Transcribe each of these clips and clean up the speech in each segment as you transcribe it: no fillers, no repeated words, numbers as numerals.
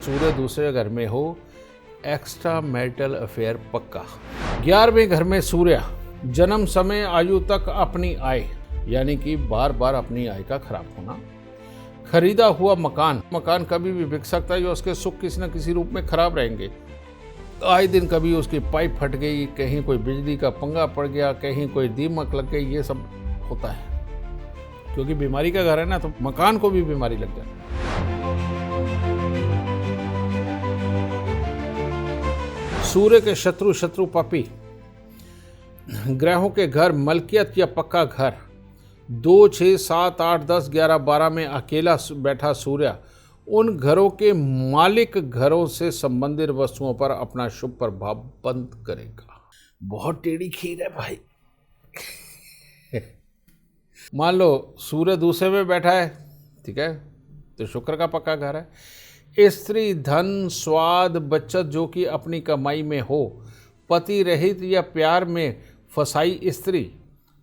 सूर्य दूसरे घर में हो, एक्स्ट्रा मैरिटल अफेयर पक्का। 11वें घर में सूर्य, जन्म समय आयु तक अपनी आय, यानी कि बार बार अपनी आय का खराब होना। खरीदा हुआ मकान कभी भी बिक सकता है या उसके सुख किसी न किसी रूप में खराब रहेंगे। आए दिन कभी उसकी पाइप फट गई, कहीं कोई बिजली का पंगा पड़ गया, कहीं कोई दीमक लग गई, ये सब होता है। क्योंकि बीमारी का घर है ना, तो मकान को भी बीमारी लग जाती है। सूर्य के शत्रु पपी, ग्रहों के घर, मलकियत या पक्का घर। 2, 6, 7, 8, 10, 11, 12 में अकेला बैठा सूर्य उन घरों के मालिक घरों से संबंधित वस्तुओं पर अपना शुभ प्रभाव बंद करेगा। बहुत टेढ़ी खीर है भाई। मान लो सूर्य दूसरे में बैठा है, ठीक है, तो शुक्र का पक्का घर है। स्त्री, धन, स्वाद, बचत जो कि अपनी कमाई में हो, पति रहित या प्यार में फंसाई स्त्री,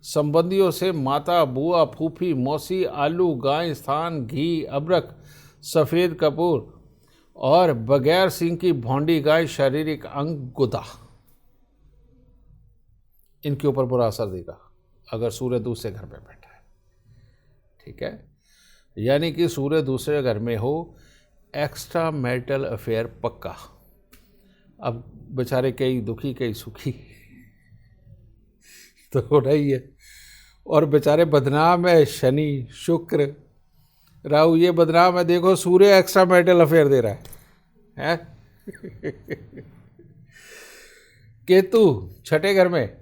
संबंधियों से माता, बुआ, फूफी, मौसी, आलू, गाय, स्थान, घी, अबरक, सफ़ेद कपूर और बगैर सींग की भौंडी गाय, शारीरिक अंग गुदा, इनके ऊपर बुरा असर देगा अगर सूर्य दूसरे घर में बैठा है, ठीक है। यानी कि सूर्य दूसरे घर में हो, एक्स्ट्रा मैरिटल अफेयर पक्का। अब बेचारे कई दुखी कई सुखी तो हो रही है, और बेचारे बदनाम है। शनि, शुक्र, राहु ये बदनाम है। देखो सूर्य एक्स्ट्रा मैरिटल अफेयर दे रहा है? केतु छठे घर में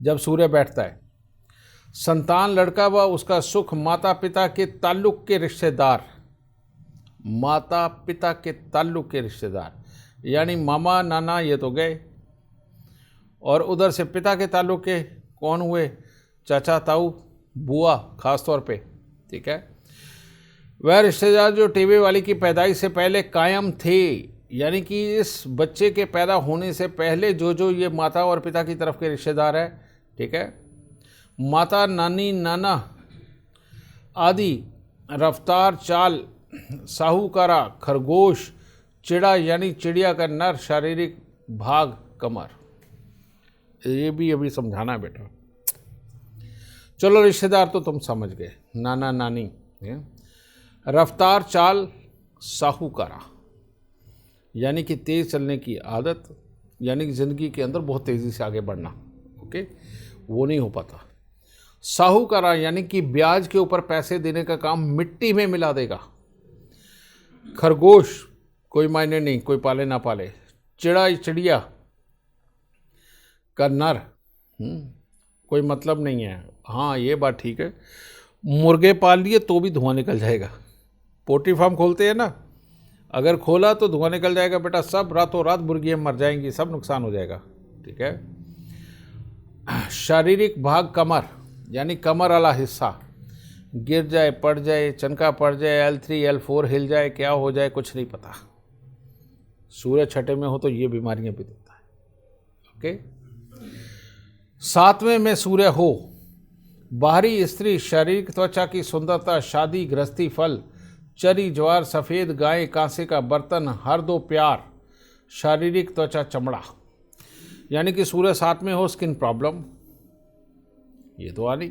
जब सूर्य बैठता है, संतान, लड़का व उसका सुख, माता पिता के ताल्लुक के रिश्तेदार, माता पिता के ताल्लुक के रिश्तेदार यानी मामा नाना ये तो गए, और उधर से पिता के ताल्लुक के कौन हुए? चाचा, ताऊ, बुआ खास तौर पे, ठीक है। वह रिश्तेदार जो टीवी वाली की पैदाइश से पहले कायम थे, यानी कि इस बच्चे के पैदा होने से पहले जो ये माता और पिता की तरफ के रिश्तेदार है, ठीक है, माता, नानी, नाना आदि, रफ्तार, चाल, साहूकारा, खरगोश, चिड़ा यानी चिड़िया का नर, शारीरिक भाग, कमर। ये भी अभी समझाना है बेटा। चलो रिश्तेदार तो तुम समझ गए, नाना नानी। रफ्तार, चाल, साहूकारा यानी कि तेज चलने की आदत, यानी कि ज़िंदगी के अंदर बहुत तेज़ी से आगे बढ़ना, ओके, वो नहीं हो पाता। साहूकारा यानी कि ब्याज के ऊपर पैसे देने का काम मिट्टी में मिला देगा। खरगोश कोई मायने नहीं, कोई पाले ना पाले। चिड़िया का नर, कोई मतलब नहीं है। हाँ ये बात ठीक है, मुर्गे पाल लिए तो भी धुआं निकल जाएगा। पोल्ट्री फार्म खोलते हैं ना, अगर खोला तो धुआं निकल जाएगा बेटा, सब रातों रात मुर्गियाँ मर जाएंगी, सब नुकसान हो जाएगा, ठीक है। शारीरिक भाग, कमर यानी कमर वाला हिस्सा, गिर जाए, पड़ जाए, चनका पड़ जाए, L3 L4 हिल जाए, क्या हो जाए कुछ नहीं पता। सूर्य छठे में हो तो ये बीमारियां भी देता है, ओके। 7वें में सूर्य हो, बाहरी स्त्री, शारीरिक त्वचा की सुंदरता, शादी, गृहस्थी फल, चरी, ज्वार, सफ़ेद गाय, कांसे का बर्तन, हर दो प्यार, शारीरिक त्वचा, चमड़ा। यानी कि सूर्य 7 में हो, स्किन प्रॉब्लम, ये तो आनी।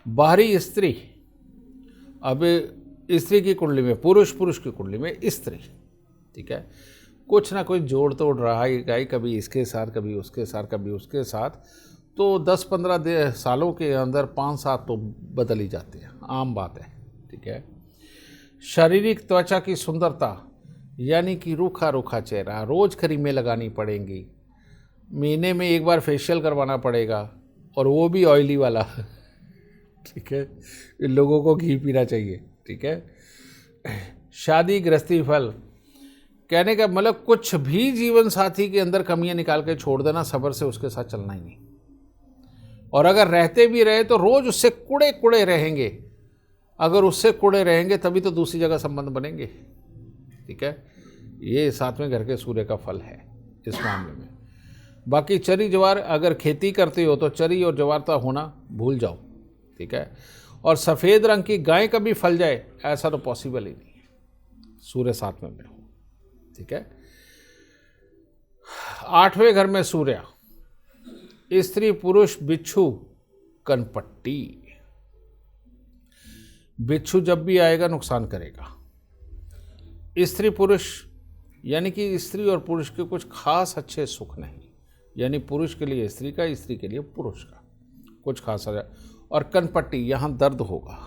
बाहरी स्त्री, अब स्त्री की कुंडली में पुरुष, पुरुष की कुंडली में स्त्री, ठीक है, कुछ ना कुछ जोड़ तोड़ रहा है, कभी इसके साथ, कभी उसके साथ, कभी उसके साथ, तो 10-15 सालों के अंदर 5-7 तो बदल ही जाते हैं, आम बात है, ठीक है। शारीरिक त्वचा की सुंदरता यानी कि रूखा रूखा चेहरा, रोज़ क्रीमें लगानी पड़ेंगी, महीने में एक बार फेशियल करवाना पड़ेगा, और वो भी ऑयली वाला, ठीक है। इन लोगों को घी पीना चाहिए, ठीक है। शादी, गृहस्थी फल, कहने का मतलब कुछ भी जीवन साथी के अंदर कमियां निकाल के छोड़ देना, सब्र से उसके साथ चलना ही नहीं, और अगर रहते भी रहे तो रोज उससे कुड़े कुड़े रहेंगे। अगर उससे कुड़े रहेंगे तभी तो दूसरी जगह संबंध बनेंगे, ठीक है। ये 7वें घर के सूर्य का फल है इस मामले में। बाकी चरी ज्वार, अगर खेती करते हो तो चरी और ज्वारता होना भूल जाओ, ठीक है। और सफ़ेद रंग की गाय कभी फल जाए ऐसा तो पॉसिबल ही नहीं है, सूर्य 7वें में हो, ठीक है। 8वें घर में सूर्य, स्त्री पुरुष बिच्छू कनपट्टी। बिच्छू जब भी आएगा नुकसान करेगा। स्त्री पुरुष यानी कि स्त्री और पुरुष के कुछ खास अच्छे सुख नहीं, यानी पुरुष के लिए स्त्री का, स्त्री के लिए पुरुष का कुछ खास। और कनपट्टी, यहाँ दर्द होगा,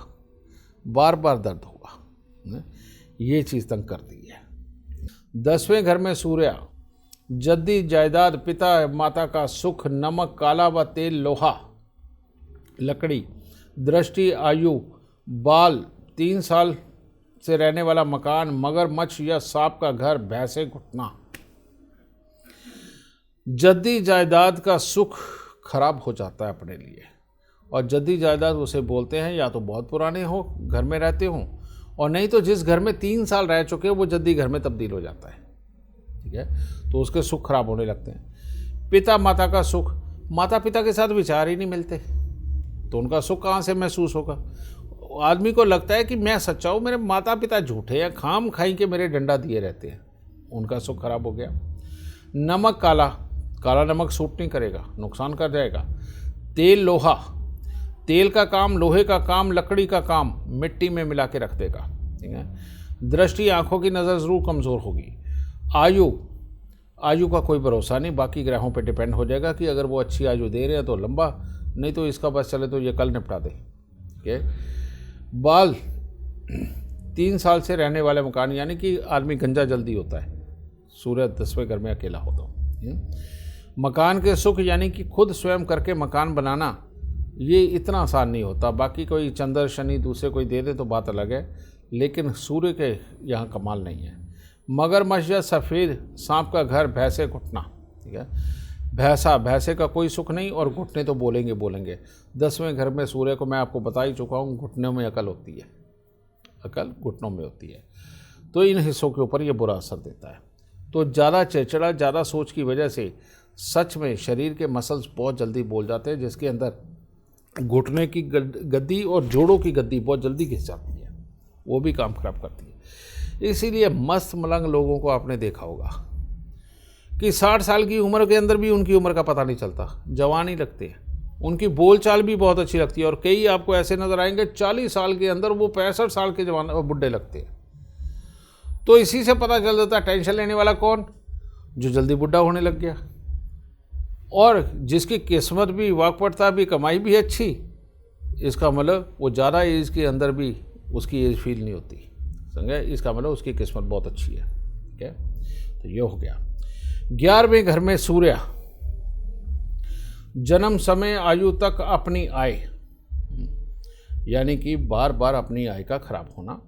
बार बार दर्द होगा, ये चीज़ तंग करती है। 10वें घर में सूर्य, जद्दी जायदाद, पिता माता का सुख, नमक काला व तेल लोहा लकड़ी, दृष्टि आयु, बाल, 3 साल से रहने वाला मकान, मगरमच्छ या सांप का घर, भैंसे घुटना। जद्दी जायदाद का सुख खराब हो जाता है अपने लिए। और जद्दी जायदाद उसे बोलते हैं या तो बहुत पुराने हो, घर में रहते हो, और नहीं तो जिस घर में 3 साल रह चुके वो जद्दी घर में तब्दील हो जाता है, ठीक है। तो उसके सुख खराब होने लगते हैं। पिता माता का सुख, माता पिता के साथ विचार ही नहीं मिलते, तो उनका सुख कहाँ से महसूस होगा। आदमी को लगता है कि मैं सच्चा हूँ, मेरे माता पिता झूठे हैं, खाम खाई के मेरे डंडा दिए रहते हैं, उनका सुख खराब हो गया। नमक काला, काला नमक सूट नहीं करेगा, नुकसान कर जाएगा। तेल लोहा, तेल का काम, लोहे का काम, लकड़ी का काम मिट्टी में मिला के रख देगा, ठीक है। दृष्टि, आंखों की नज़र ज़रूर कमज़ोर होगी। आयु, आयु का कोई भरोसा नहीं, बाकी ग्रहों पे डिपेंड हो जाएगा कि अगर वो अच्छी आयु दे रहे हैं तो लंबा, नहीं तो इसका बस चले तो ये कल निपटा दे, ठीक है। बाल, 3 साल से रहने वाले मकान, यानी कि आदमी गंजा जल्दी होता है, सूर्य 10वें घर में अकेला होता हो। मकान के सुख, यानी कि खुद स्वयं करके मकान बनाना, ये इतना आसान नहीं होता। बाकी कोई चंद्र शनि दूसरे कोई दे दे तो बात अलग है, लेकिन सूर्य के यहाँ कमाल नहीं है। मगरमच्छ या सफ़ेद सांप का घर, भैंसे घुटना, ठीक है। भैंसा, भैंसे का कोई सुख नहीं, और घुटने तो बोलेंगे बोलेंगे। 10वें घर में सूर्य को मैं आपको बता ही चुका हूँ, घुटनों में अकल होती है, अकल घुटनों में होती है, तो इन हिस्सों के ऊपर ये बुरा असर देता है। तो ज़्यादा चिड़चिड़ा, ज़्यादा सोच की वजह से सच में शरीर के मसल्स बहुत जल्दी बोल जाते हैं, जिसके अंदर घुटने की गद्दी और जोड़ों की गद्दी बहुत जल्दी घिस जाती है, वो भी काम खराब करती है। इसीलिए मस्त मलंग लोगों को आपने देखा होगा कि 60 साल की उम्र के अंदर भी उनकी उम्र का पता नहीं चलता, जवान ही लगते हैं, उनकी बोलचाल भी बहुत अच्छी लगती है। और कई आपको ऐसे नज़र आएंगे 40 साल के अंदर वो 65 साल के जवान बुढ़े लगते हैं। तो इसी से पता चल जाता है टेंशन लेने वाला कौन, जो जल्दी बुढ़ा होने लग गया, और जिसकी किस्मत भी, वाकपटता भी, कमाई भी अच्छी, इसका मतलब वो ज़्यादा एज के अंदर भी उसकी एज फील नहीं होती, समझे। इसका मतलब उसकी किस्मत बहुत अच्छी है, ठीक है। तो ये हो गया। 11वें घर में सूर्य, जन्म समय आयु तक अपनी आय, यानी कि बार बार अपनी आय का खराब होना।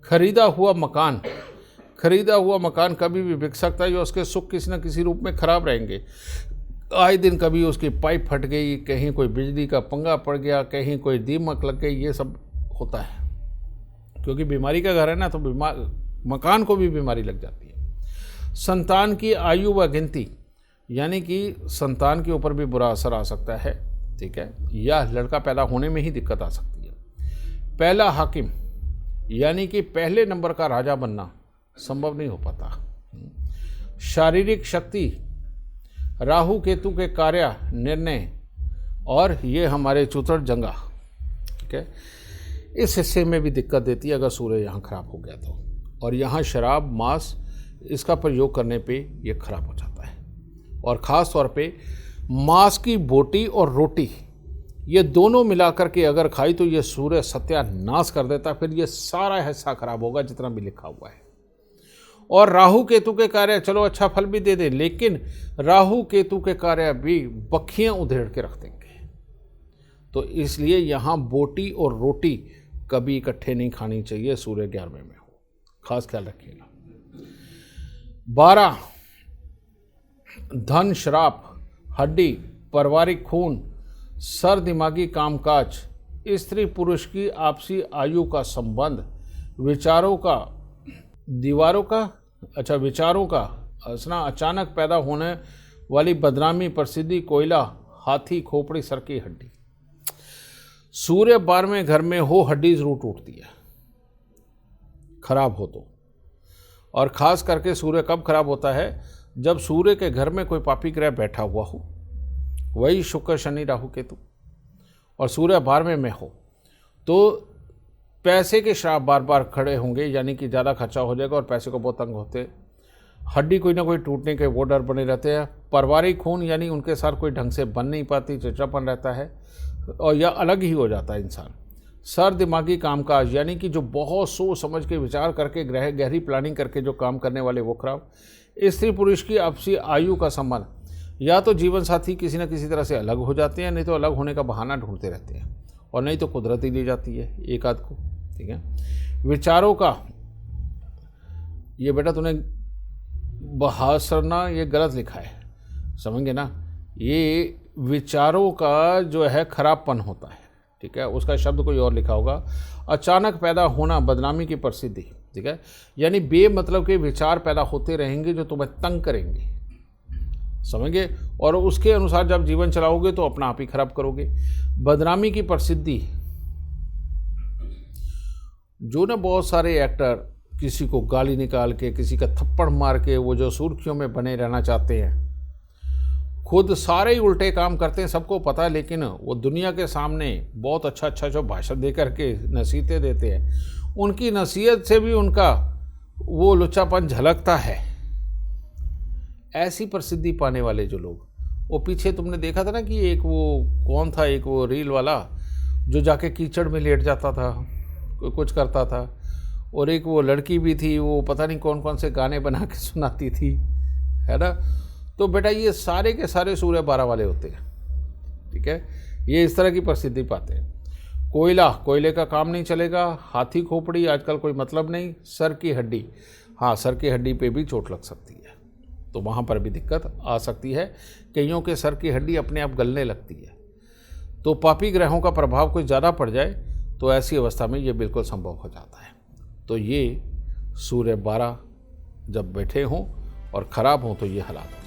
खरीदा हुआ मकान, खरीदा हुआ मकान कभी भी बिक सकता है, या उसके सुख किसी न किसी रूप में खराब रहेंगे। आए दिन कभी उसकी पाइप फट गई, कहीं कोई बिजली का पंगा पड़ गया, कहीं कोई दीमक लग गई, ये सब होता है, क्योंकि बीमारी का घर है ना, तो मकान को भी बीमारी लग जाती है। संतान की आयु व गिनती, यानी कि संतान के ऊपर भी बुरा असर आ सकता है, ठीक है, या लड़का पैदा होने में ही दिक्कत आ सकती है। पहला हाकिम, यानी कि पहले नंबर का राजा बनना संभव नहीं हो पाता। शारीरिक शक्ति, राहु केतु के कार्य निर्णय, और ये हमारे चुतड़ जंगा, ठीक है, इस हिस्से में भी दिक्कत देती है अगर सूर्य यहाँ खराब हो गया तो। और यहाँ शराब, मांस, इसका प्रयोग करने पे ये खराब हो जाता है। और ख़ास तौर पे मांस की बोटी और रोटी, ये दोनों मिलाकर के अगर खाई तो ये सूर्य सत्यानाश कर देता, फिर ये सारा हिस्सा खराब होगा जितना भी लिखा हुआ है। और राहु केतु के कार्य चलो अच्छा फल भी दे दे, लेकिन राहु केतु के कार्य भी बखियां उधेड़ के रख देंगे। तो इसलिए यहाँ बोटी और रोटी कभी इकट्ठे नहीं खानी चाहिए, सूर्य 11वें में हो, खास ख्याल रखिएगा। 12 धन, श्राप, हड्डी, पारिवारिक खून, सर दिमागी कामकाज, स्त्री पुरुष की आपसी आयु का संबंध, विचारों का अचानक पैदा होने वाली बदनामी, प्रसिद्धि, कोयला, हाथी, खोपड़ी, सर की हड्डी। सूर्य 12वें घर में हो, हड्डी जरूर टूटती है, खराब हो तो, और ख़ास करके सूर्य कब खराब होता है, जब सूर्य के घर में कोई पापी ग्रह बैठा हुआ हो, वही शुक्र शनि राहु केतु, और सूर्य 12वें में हो, तो पैसे के श्राप बार बार खड़े होंगे, यानी कि ज़्यादा खर्चा हो जाएगा और पैसे को बहुत तंग होते, हड्डी कोई ना कोई टूटने के वो डर बने रहते हैं, पारिवारिक खून यानी उनके साथ कोई ढंग से बन नहीं पाती, चिड़चिड़ापन रहता है और या अलग ही हो जाता है इंसान। सर दिमागी कामकाज यानी कि जो बहुत सोच समझ के विचार करके गहरी प्लानिंग करके जो काम करने वाले वो खराब। स्त्री पुरुष की आपसी आयु का संबंध, या तो जीवन साथी किसी न किसी तरह से अलग हो जाते हैं, नहीं तो अलग होने का बहाना ढूंढते रहते हैं, और नहीं तो कुदरत ही ले जाती है एक आध को। ठीक है, विचारों का, ये बेटा तूने बहासरना ये गलत लिखा है, समझेंगे ना, ये विचारों का जो है खराबपन होता है। ठीक है, उसका शब्द कोई और लिखा होगा। अचानक पैदा होना, बदनामी की प्रसिद्धि। ठीक है, यानी बेमतलब के विचार पैदा होते रहेंगे जो तुम्हें तंग करेंगे, समझेंगे, और उसके अनुसार जब जीवन चलाओगे तो अपना आप ही खराब करोगे। बदनामी की प्रसिद्धि, जो ना बहुत सारे एक्टर किसी को गाली निकाल के, किसी का थप्पड़ मार के वो जो सुर्खियों में बने रहना चाहते हैं, खुद सारे ही उल्टे काम करते हैं, सबको पता है, लेकिन वो दुनिया के सामने बहुत अच्छा जो भाषण दे करके नसीहतें देते हैं, उनकी नसीहत से भी उनका वो लुच्चापन झलकता है। ऐसी प्रसिद्धि पाने वाले जो लोग, वो पीछे तुमने देखा था ना कि एक वो कौन था, एक वो रील वाला जो जाके कीचड़ में लेट जाता था, कुछ करता था, और एक वो लड़की भी थी, वो पता नहीं कौन कौन से गाने बना के सुनाती थी, है ना। तो बेटा ये सारे के सारे सूर्य 12 वाले होते हैं। ठीक है, ये इस तरह की प्रसिद्धि पाते हैं। कोयले का काम नहीं चलेगा। हाथी खोपड़ी आजकल कोई मतलब नहीं। सर की हड्डी, हाँ सर की हड्डी पे भी चोट लग सकती है, तो वहाँ पर भी दिक्कत आ सकती है। कईयों के सर की हड्डी अपने आप गलने लगती है। तो पापी ग्रहों का प्रभाव कोई ज़्यादा पड़ जाए तो ऐसी अवस्था में ये बिल्कुल संभव हो जाता है। तो ये सूर्य 12 जब बैठे हों और ख़राब हों तो ये हालात